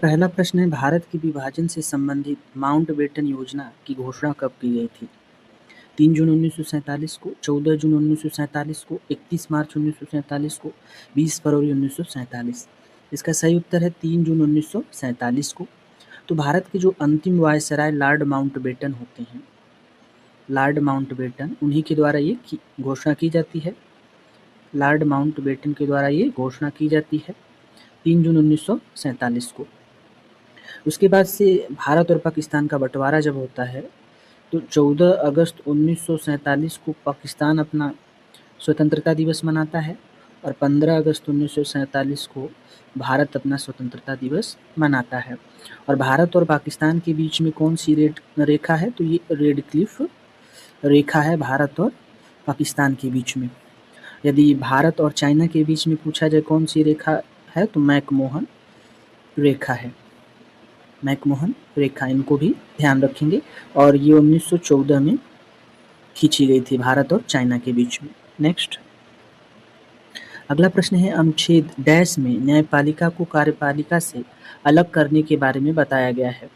पहला प्रश्न है, भारत के विभाजन से संबंधित माउंटबेटन योजना की घोषणा कब की गई थी? 3 जून 1947 को, 14 जून 1947 को, 31 मार्च 1947 को, 20 फरवरी 1947। इसका सही उत्तर है 3 जून 1947 को। तो भारत के जो अंतिम वायसराय लॉर्ड माउंटबेटन होते हैं, लॉर्ड माउंटबेटन, उन्हीं के द्वारा ये घोषणा की जाती है। लॉर्ड माउंटबेटन के द्वारा ये घोषणा की जाती है 3 जून 1947 को। उसके बाद से भारत और पाकिस्तान का बंटवारा जब होता है तो 14 अगस्त 1947 को पाकिस्तान अपना स्वतंत्रता दिवस मनाता है और 15 अगस्त 1947 को भारत अपना स्वतंत्रता दिवस मनाता है। और भारत और पाकिस्तान के बीच में कौन सी रेखा है? तो ये रेड क्लिफ रेखा है भारत और पाकिस्तान के बीच में। यदि भारत और चाइना के बीच में पूछा जाए कौन सी रेखा है, तो मैकमोहन रेखा है। मैकमोहन रेखा, इनको भी ध्यान रखेंगे। और ये 1914 में खींची गई थी भारत और चाइना के बीच में। नेक्स्ट, अगला प्रश्न है, अनुच्छेद डैश में न्यायपालिका को कार्यपालिका से अलग करने के बारे में बताया गया है।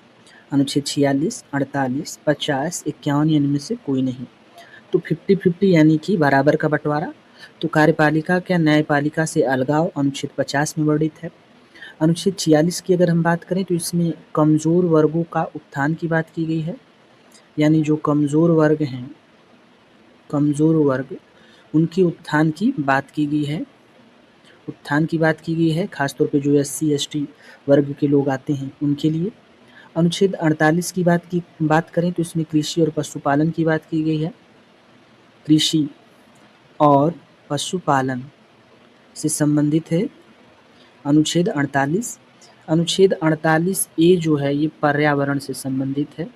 अनुच्छेद 46, 48, 50, 51 या इनमें से कोई नहीं। तो 50-50 यानी कि बराबर का बंटवारा। तो कार्यपालिका क्या न्यायपालिका से अलगाव अनुच्छेद 50 में वर्णित है। अनुच्छेद 46 की अगर हम बात करें तो इसमें कमज़ोर वर्गों का उत्थान की बात की गई है, यानी जो कमज़ोर वर्ग हैं, कमज़ोर वर्ग, उनके उत्थान की बात की गई है। उत्थान की बात की गई है खासतौर पे जो SC ST वर्ग के लोग आते हैं उनके लिए। अनुच्छेद 48 की बात करें तो इसमें कृषि और पशुपालन की बात की गई है। कृषि और पशुपालन से संबंधित है अनुच्छेद 48। अनुच्छेद 48A जो है ये पर्यावरण से संबंधित है।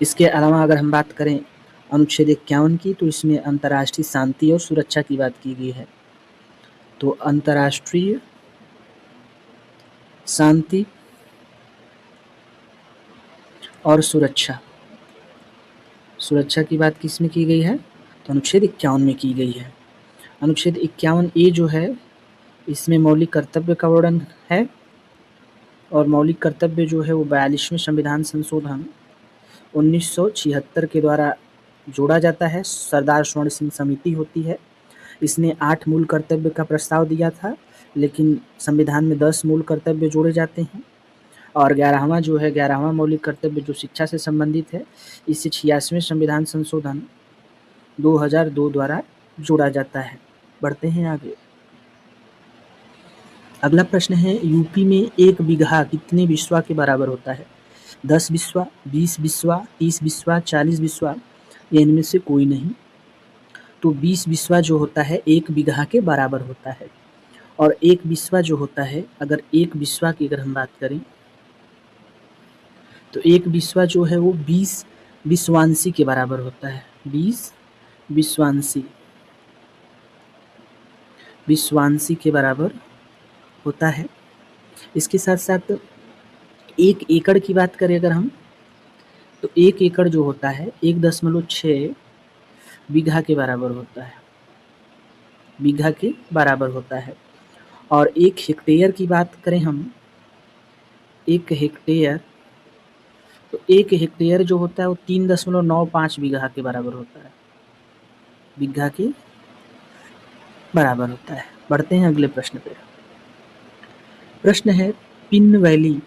इसके अलावा अगर हम बात करें अनुच्छेद 51 की, तो इसमें अंतर्राष्ट्रीय शांति और सुरक्षा की बात की गई है। तो अंतर्राष्ट्रीय शांति और सुरक्षा की बात किसमें की गई है? तो अनुच्छेद 51 में की गई है। अनुच्छेद 51A जो है इसमें मौलिक कर्तव्य का वर्णन है और मौलिक कर्तव्य जो है वो 42वें संविधान संशोधन 1976 के द्वारा जोड़ा जाता है। सरदार स्वर्ण सिंह समिति होती है, इसने 8 मूल कर्तव्य का प्रस्ताव दिया था, लेकिन संविधान में 10 मूल कर्तव्य जोड़े जाते हैं। और 11वां मौलिक कर्तव्य जो शिक्षा से संबंधित है, इसे 86वें संविधान संशोधन 2002 द्वारा जोड़ा जाता है। बढ़ते हैं आगे। अगला प्रश्न है, यूपी में 1 बीघा कितने बिस्वा के बराबर होता है? 10 बिस्वा, 20 बिस्वा, 30 बिस्वा, 40 बिस्वा या इनमें से कोई नहीं। तो 20 बिस्वा जो होता है 1 बीघा के बराबर होता है। और 1 बिस्वा जो होता है, अगर 1 बिस्वा की अगर हम बात करें तो 1 बिस्वा जो है वो 20 बिस्वांसी के बराबर होता है। 20 बिस्वांसी के बराबर होता है। इसके साथ साथ 1 एकड़ की बात करें अगर हम, तो 1 एकड़ जो होता है 1.6 बीघा के बराबर होता है। बीघा के बराबर होता है। और 1 हेक्टेयर की बात करें हम, 1 हेक्टेयर, तो 1 हेक्टेयर जो होता है वो 3.95 बीघा के बराबर होता है। बीघा के बराबर होता है। बढ़ते हैं अगले प्रश्न पे। प्रश्न है, पिन वैली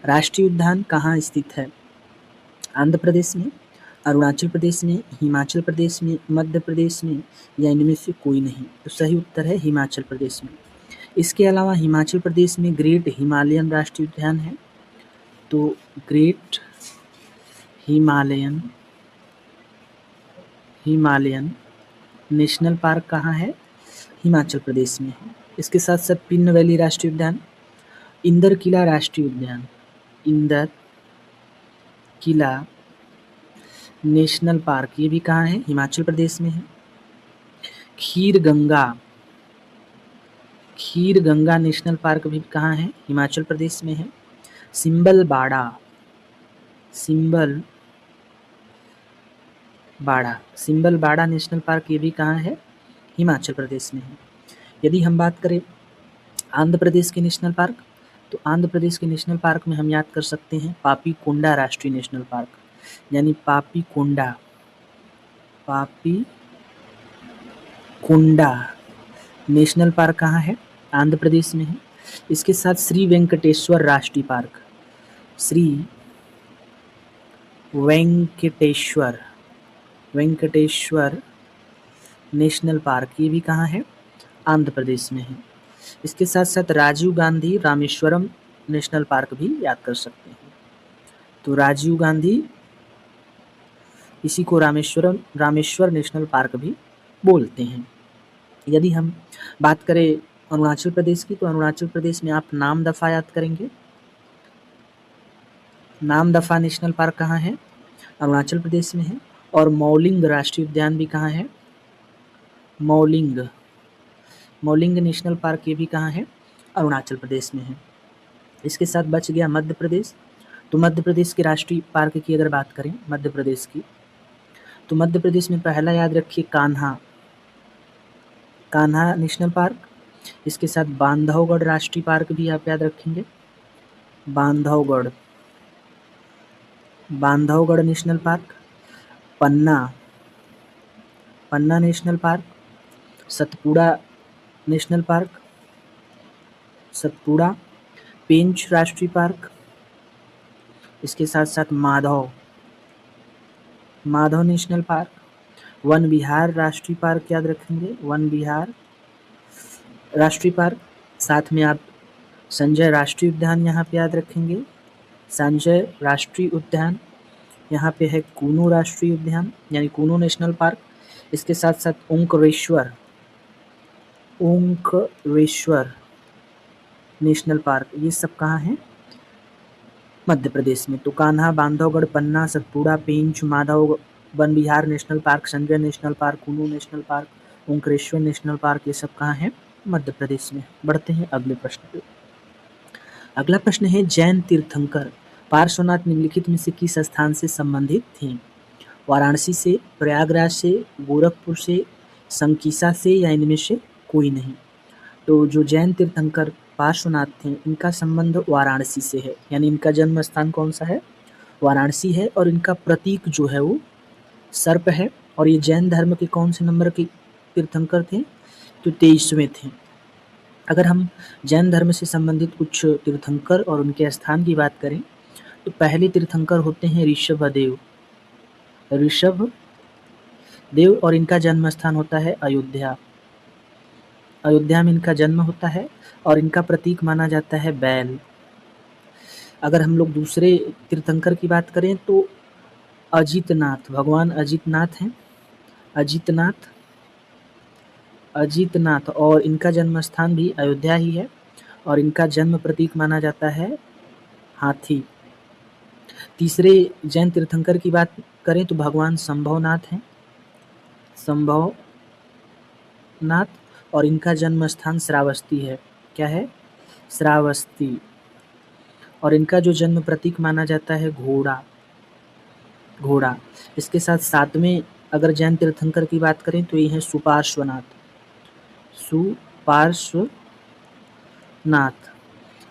राष्ट्रीय उद्यान कहाँ स्थित है? आंध्र प्रदेश में, अरुणाचल प्रदेश में, हिमाचल प्रदेश में, मध्य प्रदेश में या इनमें से कोई नहीं। तो सही उत्तर है हिमाचल प्रदेश में। इसके अलावा हिमाचल प्रदेश में ग्रेट हिमालयन राष्ट्रीय उद्यान है। तो ग्रेट हिमालयन नेशनल पार्क कहाँ है? हिमाचल प्रदेश में है। इसके साथ साथ पिन वैली राष्ट्रीय उद्यान, इंदर किला राष्ट्रीय उद्यान, इंदर किला नेशनल पार्क, ये भी कहाँ है? हिमाचल प्रदेश में है। खीर गंगा नेशनल पार्क भी कहाँ है? हिमाचल प्रदेश में है। सिंबल बाड़ा नेशनल पार्क, ये भी कहाँ है? हिमाचल प्रदेश में है। यदि हम बात करें आंध्र प्रदेश के नेशनल पार्क, तो आंध्र प्रदेश के नेशनल पार्क में हम याद कर सकते हैं पापी कोंडा राष्ट्रीय नेशनल पार्क, यानी पापी कोंडा नेशनल पार्क कहाँ है? आंध्र प्रदेश में है। इसके साथ श्री वेंकटेश्वर राष्ट्रीय Park, Sri Venkateswara National park, ये भी कहाँ है? आंध्र प्रदेश में है। इसके साथ साथ राजीव गांधी रामेश्वरम नेशनल पार्क भी याद कर सकते हैं। तो राजीव गांधी, इसी को रामेश्वर नेशनल पार्क भी बोलते हैं। यदि हम बात करें अरुणाचल प्रदेश की, तो अरुणाचल प्रदेश में आप नामदफा याद करेंगे। नामदफा नेशनल पार्क कहाँ है? अरुणाचल प्रदेश में है। और मौलिंग राष्ट्रीय उद्यान भी कहाँ है? मौलिंग नेशनल पार्क, ये भी कहाँ है? अरुणाचल प्रदेश में है। इसके साथ बच गया मध्य प्रदेश। तो मध्य प्रदेश के राष्ट्रीय पार्क की अगर बात करें मध्य प्रदेश की, तो मध्य प्रदेश में पहला याद रखिए कान्हा नेशनल पार्क। इसके साथ बांधवगढ़ राष्ट्रीय पार्क भी आप याद रखेंगे, Bandhavgarh national park, Panna national park, Satpura national park, Pench राष्ट्रीय पार्क। इसके साथ साथ माधव नेशनल पार्क, वन विहार राष्ट्रीय पार्क याद रखेंगे, वन विहार राष्ट्रीय पार्क। साथ में आप संजय राष्ट्रीय उद्यान यहाँ पे याद रखेंगे, संजय राष्ट्रीय उद्यान। यहाँ पे है कूनो राष्ट्रीय उद्यान यानी कूनो नेशनल पार्क। इसके साथ साथ ओंकारेश्वर नेशनल पार्क, ये सब कहाँ है? मध्य प्रदेश में। तो Kanha, Bandhavgarh, Panna, Satpura, Pench, Madhav, Van Vihar national park, Sanjay national park, Kuno national park, Omkareshwar national park, ये सब कहाँ है? मध्य प्रदेश में। बढ़ते हैं अगले प्रश्न पे। अगला प्रश्न है जैन तीर्थंकर पार्श्वनाथ निम्नलिखित में से किस स्थान से संबंधित थे? वाराणसी से, प्रयागराज से, गोरखपुर से, संकीसा से, या इनमें से कोई नहीं? तो जो जैन तीर्थंकर पार्श्वनाथ थे इनका संबंध वाराणसी से है, यानी इनका जन्म स्थान कौन सा है? वाराणसी है। और इनका प्रतीक जो है वो सर्प है। और ये जैन धर्म के कौन से नंबर के तीर्थंकर थे? तो 23वें थे। अगर हम जैन धर्म से संबंधित कुछ तीर्थंकर और उनके स्थान की बात करें तो पहले तीर्थंकर होते हैं ऋषभदेव, और इनका जन्म स्थान होता है अयोध्या में इनका जन्म होता है। और इनका प्रतीक माना जाता है बैल। अगर हम लोग दूसरे तीर्थंकर की बात करें तो अजितनाथ, भगवान अजितनाथ हैं, अजितनाथ, और इनका जन्म स्थान भी अयोध्या ही है। और इनका जन्म प्रतीक माना जाता है हाथी। तीसरे जैन तीर्थंकर की बात करें तो भगवान संभवनाथ हैं, और इनका जन्म स्थान श्रावस्ती है। क्या है? श्रावस्ती। और इनका जो जन्म प्रतीक माना जाता है घोड़ा। इसके साथ सातवें अगर जैन तीर्थंकर की बात करें तो ये है सुपार्श्वनाथ,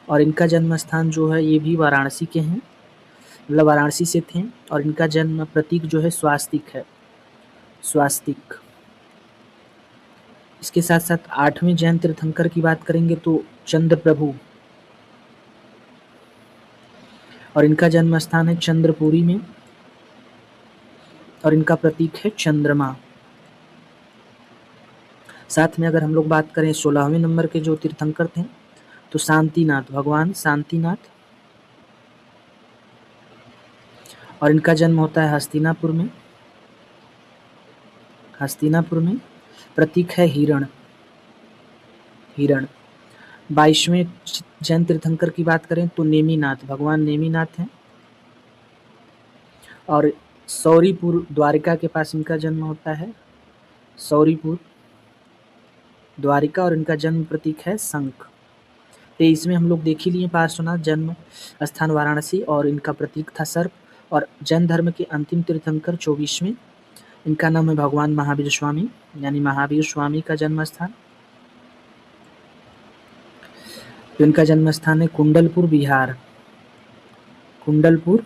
और इनका जन्म स्थान जो है ये भी वाराणसी के हैं, मतलब वाराणसी से थे। और इनका जन्म प्रतीक जो है स्वास्तिक है, इसके साथ साथ 8वें जैन तीर्थंकर की बात करेंगे तो चंद्रप्रभु, और इनका जन्म स्थान है चंद्रपुरी में। और इनका प्रतीक है चंद्रमा। साथ में अगर हम लोग बात करें 16वें नंबर के जो तीर्थंकर थे तो शांतिनाथ, भगवान शांतिनाथ, और इनका जन्म होता है हस्तिनापुर में। प्रतीक है हिरण। 22वें जैन तीर्थंकर की बात करें तो नेमिनाथ, भगवान नेमिनाथ हैं। और सौरीपुर, द्वारिका के पास इनका जन्म होता है, सौरीपुर, द्वारिका, और इनका जन्म प्रतीक है शंख। 23वें हम लोग देख ही लिए पार्श्वनाथ, जन्म स्थान वाराणसी, और इनका प्रतीक था सर्प। और जैन धर्म के अंतिम तीर्थंकर 24वें, इनका नाम है भगवान महावीर स्वामी, यानी महावीर स्वामी का जन्म स्थान। तो इनका जन्म स्थान है कुंडलपुर बिहार, कुंडलपुर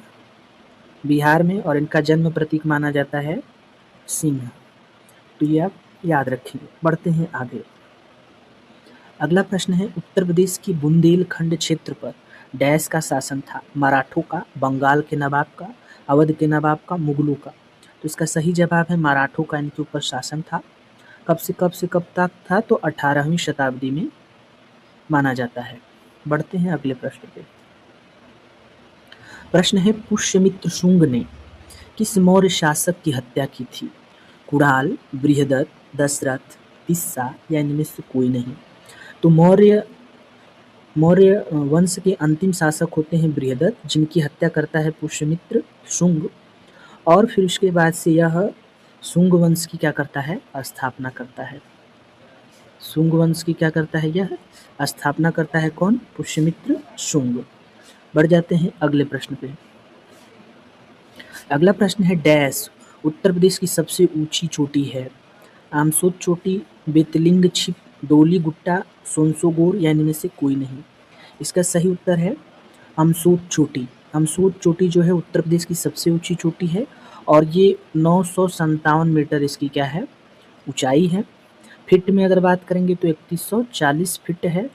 बिहार में, और इनका जन्म प्रतीक माना जाता है सिंह। तो ये आप याद रखिए। बढ़ते हैं आगे। अगला प्रश्न है, उत्तर प्रदेश की बुंदेलखंड क्षेत्र पर डैश का शासन था? मराठों का, बंगाल के नवाब का, अवध के नवाब का, मुगलों का? तो इसका सही जवाब है मराठों का इनके ऊपर शासन था। कब से कब तक था? तो 18वीं शताब्दी में माना जाता है। बढ़ते हैं अगले प्रश्न पे। प्रश्न है, पुष्यमित्र शुंग ने किस मौर्य शासक की हत्या की थी? कुणाल, बृहदत्त, दशरथ, तिस्सा या इनमें से कोई नहीं? तो मौर्य वंश के अंतिम शासक होते हैं बृहदत्त, जिनकी हत्या करता है पुष्यमित्र शुंग, और फिर उसके बाद से यह शुंग वंश की क्या करता है? स्थापना करता है। शुंग वंश की क्या करता है? यह स्थापना करता है। कौन? पुष्यमित्र शुंग। बढ़ जाते हैं अगले प्रश्न पे। अगला प्रश्न है, डैश उत्तर प्रदेश की सबसे ऊंची चोटी है? आमसोद चोटी, बेतलिंग छिप, डोली गुट्टा, सोनसोगोर या इनमें से कोई नहीं? इसका सही उत्तर है अमसूत चोटी। अमसूत चोटी जो है उत्तर प्रदेश की सबसे ऊंची चोटी है, और ये 957 मीटर इसकी क्या है? ऊंचाई है। फिट में अगर बात करेंगे तो 3140 फिट है,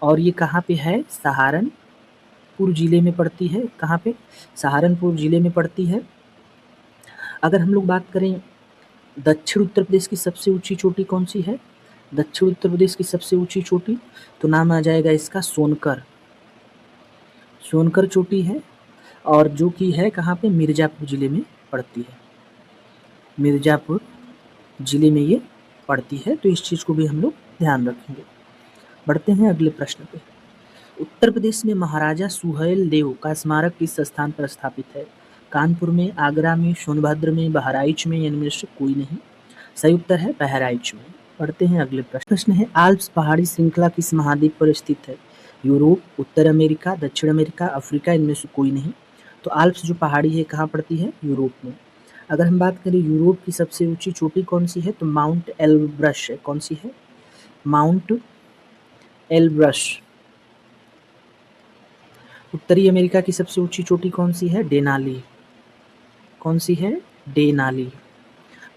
और ये कहाँ पे है? सहारनपुर जिले में पड़ती है। कहाँ पे? सहारनपुर जिले में पड़ती है। अगर हम लोग बात करें दक्षिण उत्तर प्रदेश की सबसे ऊंची चोटी कौन सी है? दक्षिण उत्तर प्रदेश की सबसे ऊंची चोटी, तो नाम आ जाएगा इसका सोनकर। सोनकर चोटी है, और जो कि है कहाँ पे? मिर्ज़ापुर ज़िले में पड़ती है। मिर्ज़ापुर ज़िले में ये पड़ती है, तो इस चीज़ को भी हम लोग ध्यान रखेंगे। बढ़ते हैं अगले प्रश्न पे। उत्तर प्रदेश में महाराजा सुहेल देव का स्मारक किस स्थान पर स्थापित है? कानपुर में, आगरा में, सोनभद्र में, बहराइच में, इनमें से कोई नहीं? सही उत्तर है बहराइच में। पढ़ते हैं अगले प्रश्न है, आल्प्स पहाड़ी श्रृंखला किस महाद्वीप पर स्थित है? यूरोप, उत्तर अमेरिका, दक्षिण अमेरिका, अफ्रीका, इनमें से कोई नहीं? तो आल्प्स जो पहाड़ी है कहाँ पड़ती है? यूरोप में। अगर हम बात करें यूरोप की सबसे ऊंची चोटी कौन सी है, तो माउंट एल्ब्रस है। कौन सी है? Mount Elbrus. उत्तरी अमेरिका की सबसे ऊंची चोटी कौन सी है? डेनाली। कौन सी है? डेनाली।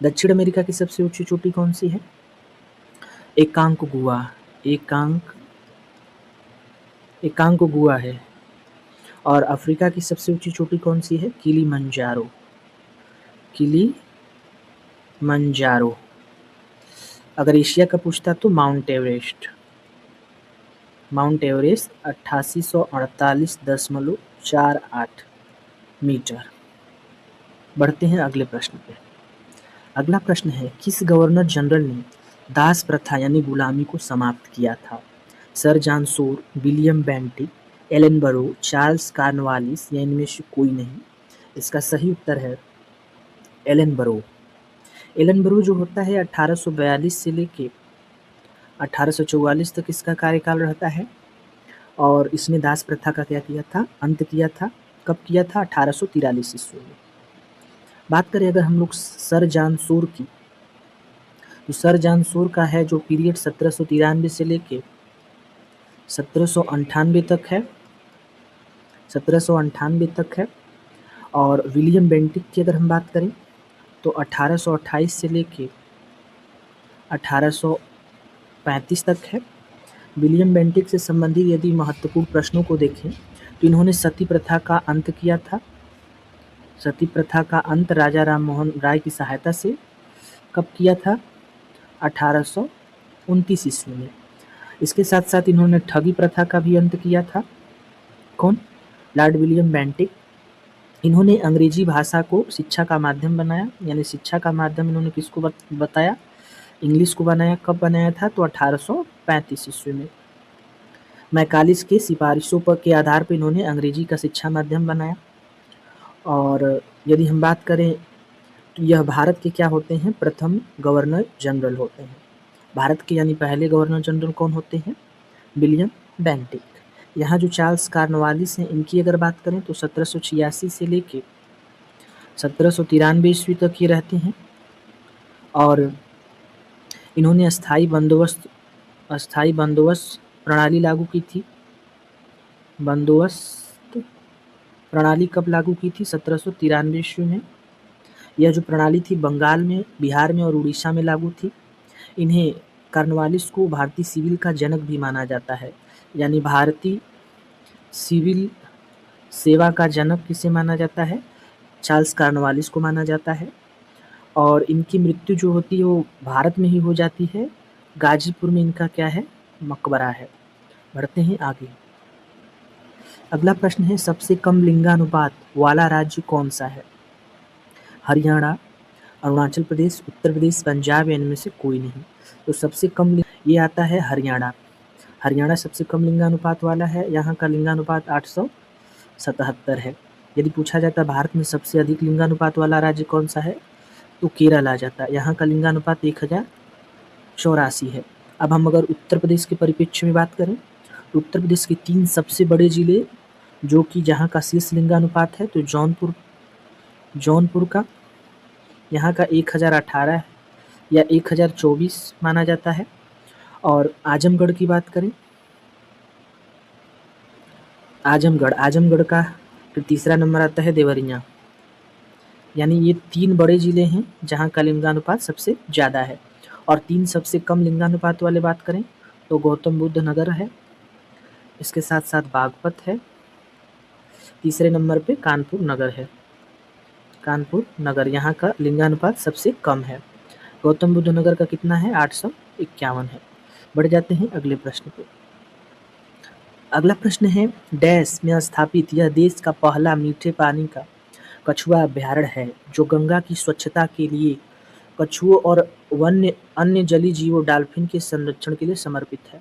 दक्षिण अमेरिका की सबसे ऊंची चोटी कौन सी है? एकांकगुआ। एकांकगुआ है। और अफ्रीका की सबसे ऊंची चोटी कौन सी है? किलिमंजारो। किलिमंजारो। अगर एशिया का पूछता तो Mount Everest. Mount Everest 8848.48 metre. बढ़ते हैं अगले प्रश्न पे। अगला प्रश्न है, किस गवर्नर जनरल ने दास प्रथा यानी गुलामी को समाप्त किया था? Sir John Shore, William Bentinck, Ellenborough, Charles Cornwallis या इनमें से कोई नहीं? इसका सही उत्तर है एलन बरो। एलन बरो जो होता है 1842 से लेके 1844 तक इसका कार्यकाल रहता है, और इसने दास प्रथा का क्या किया था? अंत किया था। कब किया था? 1843 ईस्वी में। बात करें अगर हम लोग सर जॉन शोर की, तो सर जॉन शोर का है जो पीरियड 1793 से लेके 1798 तक है। 1798 तक है। और विलियम बेंटिक की अगर हम बात करें तो 1828 से लेके 1835 तक है। विलियम बेंटिक से संबंधित यदि महत्वपूर्ण प्रश्नों को देखें तो इन्होंने सती प्रथा का अंत किया था। सती प्रथा का अंत राजा राम मोहन राय की सहायता से कब किया था? 1829 ईस्वी में। इसके साथ साथ इन्होंने ठगी प्रथा का भी अंत किया था। कौन? Lord William Bentinck. इन्होंने अंग्रेजी भाषा को शिक्षा का माध्यम बनाया, यानी शिक्षा का माध्यम इन्होंने किसको बताया? इंग्लिश को बनाया। कब बनाया था? तो 1835 ईस्वी में। मैकालिस के सिफारिशों पर के आधार पर इन्होंने अंग्रेजी का शिक्षा माध्यम बनाया। और यदि हम बात करें तो यह भारत के क्या होते हैं? प्रथम गवर्नर जनरल होते हैं। भारत के यानी पहले गवर्नर जनरल कौन होते हैं? William Bentinck. यहाँ जो चार्ल्स कॉर्नवालिस हैं, इनकी अगर बात करें तो 1786 से लेके 1793 ईस्वी तक ये रहते हैं, और इन्होंने अस्थाई बंदोबस्त प्रणाली लागू की थी? बंदोबस्त प्रणाली कब लागू की थी? 1793 ईस्वी में। यह जो प्रणाली थी बंगाल में, बिहार में और उड़ीसा में लागू थी। इन्हें कॉर्नवालिस को भारतीय सिविल का जनक भी माना जाता है, यानी भारतीय सिविल सेवा का जनक किसे माना जाता है? चार्ल्स कॉर्नवालिस को माना जाता है। और इनकी मृत्यु जो होती है वो भारत में ही हो जाती है। गाजीपुर में इनका क्या है? मकबरा है। बढ़ते हैं आगे। अगला प्रश्न है, सबसे कम लिंगानुपात वाला राज्य कौन सा है? हरियाणा, अरुणाचल प्रदेश, उत्तर प्रदेश, पंजाब या इनमें से कोई नहीं। तो सबसे कम ये आता है हरियाणा। हरियाणा सबसे कम लिंगानुपात वाला है। यहाँ का लिंगानुपात 877 है। यदि पूछा जाता है भारत में सबसे अधिक लिंगानुपात वाला राज्य कौन सा है, तो केरल आ जाता है। यहाँ का लिंगानुपात 1084 है। अब हम अगर उत्तर प्रदेश के परिप्रेक्ष्य में बात करें, तो उत्तर प्रदेश के 3 सबसे बड़े जिले जो कि जहाँ का शीर्ष लिंगानुपात है, तो जौनपुर का यहाँ का 1018 या 1024 माना जाता है। और आजमगढ़ की बात करें, आजमगढ़ का फिर तीसरा नंबर आता है देवरिया। यानी ये 3 बड़े जिले हैं जहाँ का लिंगानुपात सबसे ज़्यादा है। और 3 सबसे कम लिंगानुपात वाले बात करें तो गौतम बुद्ध नगर है, इसके साथ साथ बागपत है, तीसरे नंबर पे कानपुर नगर है। कानपुर नगर यहाँ का लिंगानुपात सबसे कम है। गौतम बुद्ध नगर का कितना है? 851 है। बढ़ जाते हैं अगले प्रश्न पे। अगला प्रश्न है, डैश में स्थापित यह देश का पहला मीठे पानी का कछुआ अभ्यारण्य है जो गंगा की स्वच्छता के लिए कछुओं और अन्य जलीय जीवों डॉल्फिन के संरक्षण के लिए समर्पित है।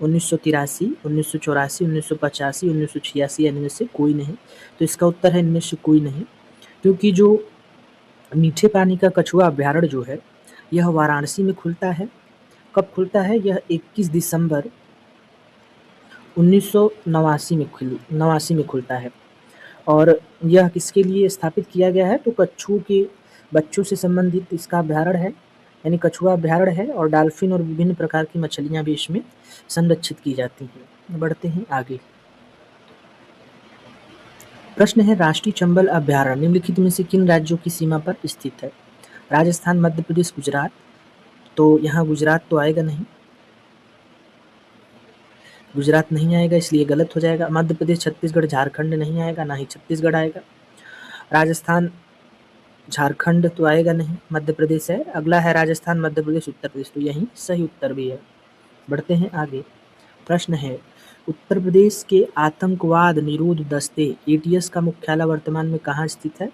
1983, 1984, 1985, 1986 इनमें से कोई नहीं। तो इसका उत्तर है इनमें से कोई नहीं, क्योंकि जो मीठे पानी का कछुआ अभ्यारण्य जो है यह वाराणसी में खुलता है। कब खुलता है? यह 21 दिसंबर 1989 में खुलता है। और यह किसके लिए स्थापित किया गया है? तो कछुओं के बच्चों से संबंधित इसका अभ्यारण्य है, यानी कछुआ अभ्यारण्य है। और डॉल्फिन और विभिन्न प्रकार की मछलियां भी इसमें संरक्षित की जाती हैं। बढ़ते हैं आगे। प्रश्न है, राष्ट्रीय चंबल अभ्यारण्य निम्नलिखित में से किन राज्यों की सीमा पर स्थित है? राजस्थान, मध्य प्रदेश, गुजरात। तो यहाँ गुजरात तो आएगा नहीं, गुजरात नहीं आएगा इसलिए गलत हो जाएगा। मध्य प्रदेश, छत्तीसगढ़, झारखंड नहीं आएगा, ना ही छत्तीसगढ़ आएगा। राजस्थान, झारखंड तो आएगा नहीं, मध्य प्रदेश है। अगला है राजस्थान, मध्य प्रदेश, उत्तर प्रदेश, तो यही सही उत्तर भी है। बढ़ते हैं आगे। प्रश्न है, उत्तर प्रदेश के आतंकवाद निरोध दस्ते ATS का मुख्यालय वर्तमान में कहाँ स्थित है?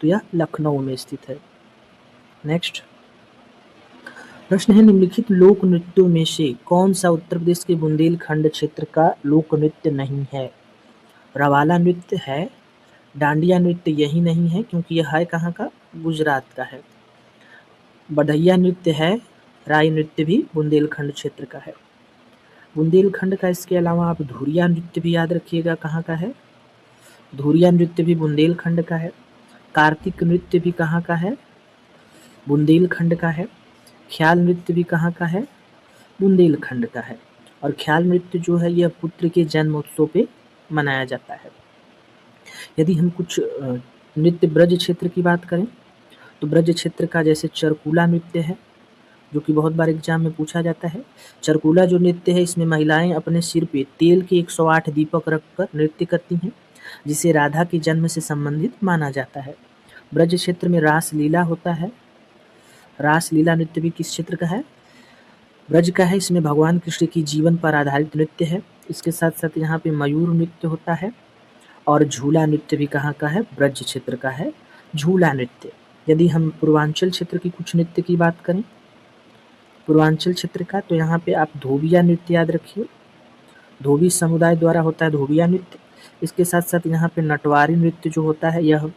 तो यह लखनऊ में स्थित है। नेक्स्ट प्रश्न है, निम्नलिखित लोक नृत्यों में से कौन सा उत्तर प्रदेश के बुंदेलखंड क्षेत्र का लोक नृत्य नहीं है? रवाला नृत्य है, डांडिया नृत्य यही नहीं है क्योंकि यह है कहाँ का? गुजरात का है। बढ़ैया नृत्य है, राई नृत्य भी बुंदेलखंड क्षेत्र का है। बुंदेलखंड का इसके अलावा आप धुरिया नृत्य भी याद रखिएगा, कहाँ का है? धुरिया नृत्य भी बुंदेलखंड का है। कार्तिक नृत्य भी कहाँ का है? बुंदेलखंड का है। ख्याल नृत्य भी कहाँ का है? बुंदेलखंड का है। और ख्याल नृत्य जो है यह पुत्र के जन्म उत्सव पे मनाया जाता है। यदि हम कुछ नृत्य ब्रज क्षेत्र की बात करें तो ब्रज क्षेत्र का जैसे चरकुला नृत्य है जो कि बहुत बार एग्जाम में पूछा जाता है। चरकुला जो नृत्य है इसमें महिलाएं अपने सिर पे तेल के 108 दीपक रखकर नृत्य करती हैं, जिसे राधा के जन्म से संबंधित माना जाता है। ब्रज क्षेत्र में रास लीला होता है। रास लीला नृत्य भी किस क्षेत्र का है? ब्रज का है। इसमें भगवान कृष्ण की जीवन पर आधारित नृत्य है। इसके साथ साथ यहाँ पे मयूर नृत्य होता है। और झूला नृत्य भी कहाँ का है? ब्रज क्षेत्र का है झूला नृत्य। यदि हम पूर्वांचल क्षेत्र की कुछ नृत्य की बात करें पूर्वांचल क्षेत्र का, तो यहाँ पे आप धोबिया नृत्य याद रखिए। धोबी समुदाय द्वारा होता है धोबिया नृत्य। इसके साथ साथ यहाँ पे नटवारी नृत्य जो होता है यह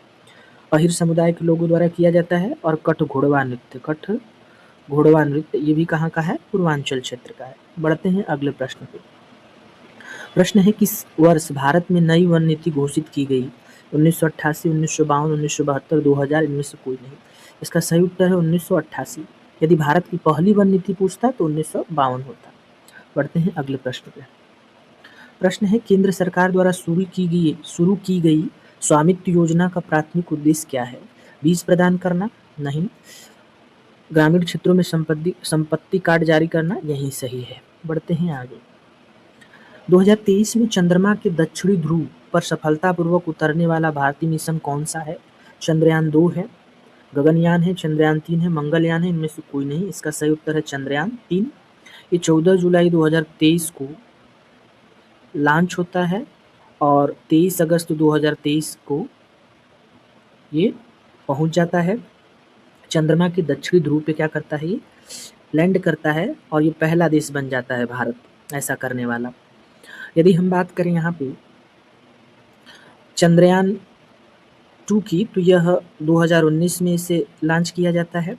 अहिर समुदाय के लोगों द्वारा किया जाता है। और कठ घोड़वा नृत्य ये भी कहाँ का है? पूर्वांचल क्षेत्र का है। बढ़ते हैं अगले प्रश्न पे। प्रश्न है, किस वर्ष भारत में नई वन नीति घोषित की गई? 1988, 1952, 1972, 2000 इनमें से कोई नहीं। इसका सही उत्तर है 1988। यदि भारत की पहली वन नीति पूछता तो 1952 होता। बढ़ते हैं अगले प्रश्न पे। प्रश्न है केंद्र सरकार द्वारा शुरू की गई स्वामित्व योजना का प्राथमिक उद्देश्य क्या है? बीज प्रदान करना? नहीं। ग्रामीण क्षेत्रों में संपत्ति कार्ड जारी करना? यही सही है। बढ़ते हैं आगे। 2023 में चंद्रमा के दक्षिणी ध्रुव पर सफलतापूर्वक उतरने वाला भारतीय मिशन कौन सा है? चंद्रयान 2 है, गगनयान है, चंद्रयान 3 है, मंगलयान है, इनमें से कोई नहीं। इसका सही उत्तर है चंद्रयान 3। ये 14 जुलाई 2023 को लॉन्च होता है और 23 अगस्त 2023 को ये पहुंच जाता है। चंद्रमा के दक्षिणी ध्रुव पे क्या करता है? ये लैंड करता है और ये पहला देश बन जाता है भारत ऐसा करने वाला। यदि हम बात करें यहाँ पे चंद्रयान 2 की, तो यह 2019 में इसे लॉन्च किया जाता है।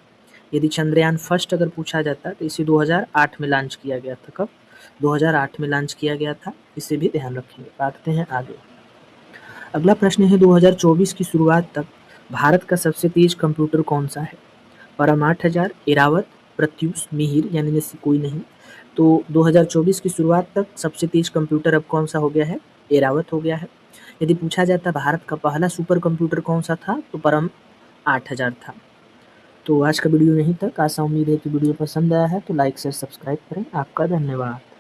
यदि चंद्रयान फर्स्ट अगर पूछा जाता तो इसे 2008 में लॉन्च किया गया था। कब? 2008 में लॉन्च किया गया था, इसे भी ध्यान रखेंगे। बढ़ते हैं आगे। अगला प्रश्न है 2024 की शुरुआत तक भारत का सबसे तेज कंप्यूटर कौन सा है? परम 8000, एरावत, प्रत्यूष, मिहिर, यानी में से कोई नहीं। तो 2024 की शुरुआत तक सबसे तेज कंप्यूटर अब कौन सा हो गया है? एरावत हो गया है। यदि पूछा जाता भारत का पहला सुपर कंप्यूटर कौन सा था, तो परम 8000 था। तो आज का वीडियो यहीं तक। आशा उम्मीद है कि वीडियो पसंद आया है तो लाइक शेयर सब्सक्राइब करें। आपका धन्यवाद।